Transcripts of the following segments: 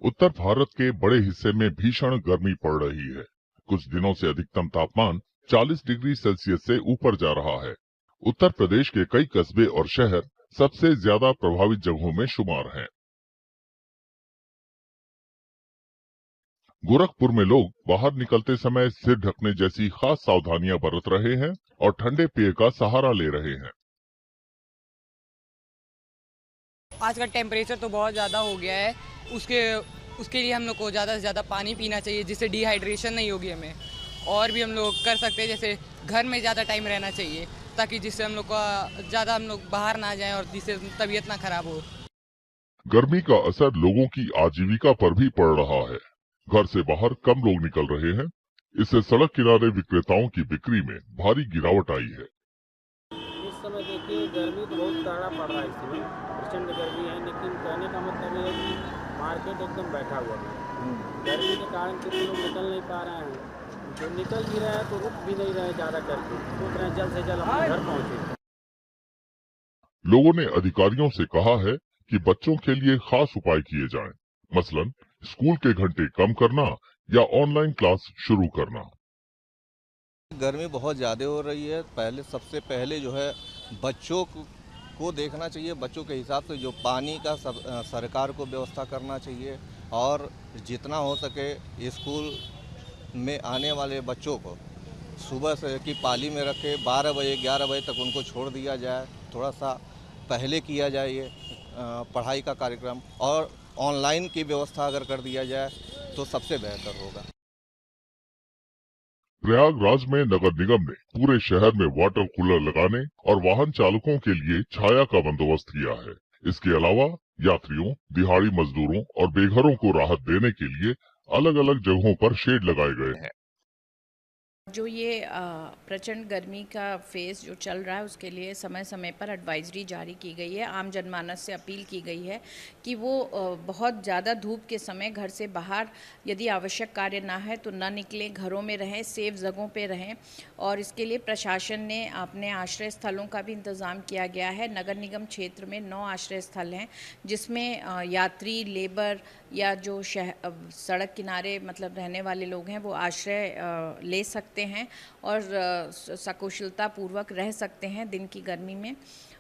उत्तर भारत के बड़े हिस्से में भीषण गर्मी पड़ रही है। कुछ दिनों से अधिकतम तापमान 40 डिग्री सेल्सियस से ऊपर जा रहा है। उत्तर प्रदेश के कई कस्बे और शहर सबसे ज्यादा प्रभावित जगहों में शुमार हैं। गोरखपुर में लोग बाहर निकलते समय सिर ढकने जैसी खास सावधानियां बरत रहे हैं और ठंडे पेय का सहारा ले रहे हैं। आज का टेम्परेचर तो बहुत ज़्यादा हो गया है। उसके उसके लिए हम लोग को ज़्यादा से ज़्यादा पानी पीना चाहिए, जिससे डिहाइड्रेशन नहीं होगी हमें। और भी हम लोग कर सकते हैं, जैसे घर में ज़्यादा टाइम रहना चाहिए, ताकि जिससे हम लोग का ज़्यादा हम लोग बाहर ना जाएं और जिससे तबीयत ना खराब हो। गर्मी का असर लोगों की आजीविका पर भी पड़ रहा है। घर से बाहर कम लोग निकल रहे हैं। इससे सड़क किनारे विक्रेताओं की बिक्री में भारी गिरावट आई है। इस समय देखिए गर्मी तो बहुत कड़ा पड़ रहा है, इस समय प्रचंड गर्मी है। लेकिन कहने का मतलब ये है कि मार्केट एकदम बैठा हुआ है। गर्मी के कारण कुछ लोग निकल नहीं पा रहे हैं। जो निकल भी रहे हैं तो रुक भी नहीं रहे, ज़्यादा करके सोच रहे हैं जल्द से जल्द अपने घर पहुँचे। लोगों ने अधिकारियों से कहा है कि बच्चों के लिए खास उपाय किए जाएं, मसलन स्कूल के घंटे कम करना या ऑनलाइन क्लास शुरू करना। गर्मी बहुत ज़्यादा हो रही है। सबसे पहले जो है बच्चों को देखना चाहिए। बच्चों के हिसाब से जो पानी का सरकार को व्यवस्था करना चाहिए, और जितना हो सके स्कूल में आने वाले बच्चों को सुबह से की पाली में रखे, 12 बजे 11 बजे तक उनको छोड़ दिया जाए। थोड़ा सा पहले किया जाए ये पढ़ाई का कार्यक्रम, और ऑनलाइन की व्यवस्था अगर कर दिया जाए तो सबसे बेहतर होगा। प्रयागराज में नगर निगम ने पूरे शहर में वाटर कूलर लगाने और वाहन चालकों के लिए छाया का बंदोबस्त किया है। इसके अलावा यात्रियों, दिहाड़ी मजदूरों और बेघरों को राहत देने के लिए अलग अलग जगहों पर शेड लगाए गए हैं। जो ये प्रचंड गर्मी का फेज़ जो चल रहा है, उसके लिए समय समय पर एडवाइजरी जारी की गई है। आम जनमानस से अपील की गई है कि वो बहुत ज़्यादा धूप के समय घर से बाहर यदि आवश्यक कार्य ना है तो ना निकलें, घरों में रहें, सेफ जगहों पे रहें। और इसके लिए प्रशासन ने अपने आश्रय स्थलों का भी इंतज़ाम किया गया है। नगर निगम क्षेत्र में 9 आश्रय स्थल हैं, जिसमें यात्री, लेबर या जो सड़क किनारे मतलब रहने वाले लोग हैं वो आश्रय ले सकते हैं और सकुशलता पूर्वक रह सकते हैं दिन की गर्मी में।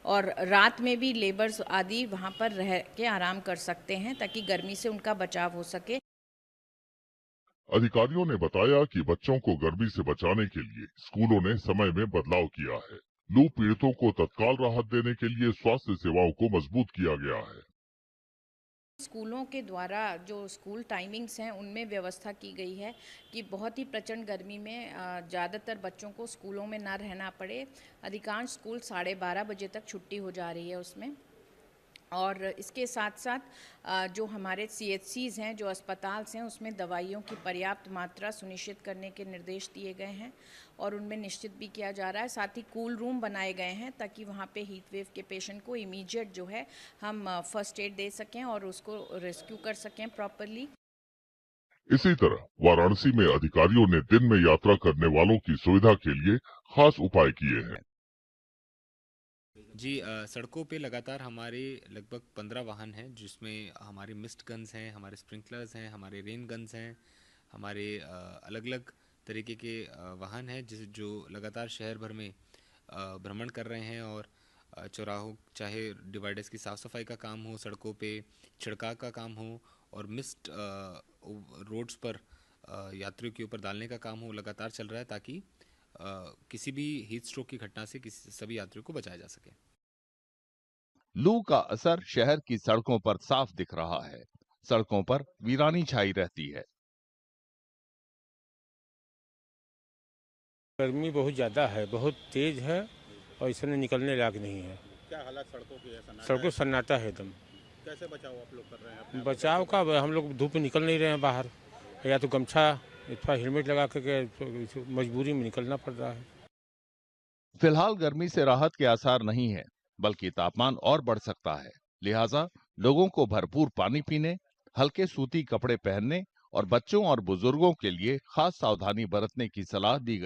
और रात में भी लेबर्स आदि वहाँ पर रह के आराम कर सकते हैं, ताकि गर्मी से उनका बचाव हो सके। अधिकारियों ने बताया कि बच्चों को गर्मी से बचाने के लिए स्कूलों ने समय में बदलाव किया है। लू पीड़ितों को तत्काल राहत देने के लिए स्वास्थ्य सेवाओं को मजबूत किया गया है। स्कूलों के द्वारा जो स्कूल टाइमिंग्स हैं उनमें व्यवस्था की गई है कि बहुत ही प्रचंड गर्मी में ज़्यादातर बच्चों को स्कूलों में ना रहना पड़े। अधिकांश स्कूल 12:30 बजे तक छुट्टी हो जा रही है उसमें। और इसके साथ साथ जो हमारे CHCs हैं, जो अस्पताल हैं, उसमें दवाइयों की पर्याप्त मात्रा सुनिश्चित करने के निर्देश दिए गए हैं और उनमें निश्चित भी किया जा रहा है। साथ ही कूल रूम बनाए गए हैं ताकि वहाँ पे हीट वेव के पेशेंट को इमीडिएट जो है हम फर्स्ट एड दे सकें और उसको रेस्क्यू कर सकें प्रॉपरली। इसी तरह वाराणसी में अधिकारियों ने दिन में यात्रा करने वालों की सुविधा के लिए खास उपाय किए हैं। जी, सड़कों पे लगातार हमारे लगभग 15 वाहन हैं, जिसमें हमारे मिस्ट गन्स हैं, हमारे स्प्रिंकलर्स हैं, हमारे रेन गन्स हैं, हमारे अलग अलग तरीके के वाहन हैं जो लगातार शहर भर में भ्रमण कर रहे हैं। और चौराहों, चाहे डिवाइडर्स की साफ़ सफाई का काम हो, सड़कों पे छिड़काव का काम हो, और मिस्ट रोड्स पर यात्रियों के ऊपर डालने का काम हो, लगातार चल रहा है, ताकि किसी भी हीट स्ट्रोक की घटना से सभी यात्रियों को बचाया जा सके। लू का असर शहर की सड़कों पर साफ दिख रहा है। सड़कों पर वीरानी छाई रहती है। गर्मी बहुत ज़्यादा है, बहुत तेज़ है और इसमें निकलने लायक नहीं है। क्या हालत सड़कों की है? सड़कों सन्नाटा है एकदम। कैसे बचाव आप लोग कर रहे हैं अपने आप बचाव का हम लोग धूप में निकल नहीं रहे हैं बाहर, या तो गमछा अथवा हेलमेट लगा के मजबूरी में निकलना पड़ रहा है। फिलहाल गर्मी से राहत के आसार नहीं है, बल्कि तापमान और बढ़ सकता है। लिहाजा लोगों को भरपूर पानी पीने, हल्के सूती कपड़े पहनने और बच्चों और बुजुर्गों के लिए खास सावधानी बरतने की सलाह दी गई।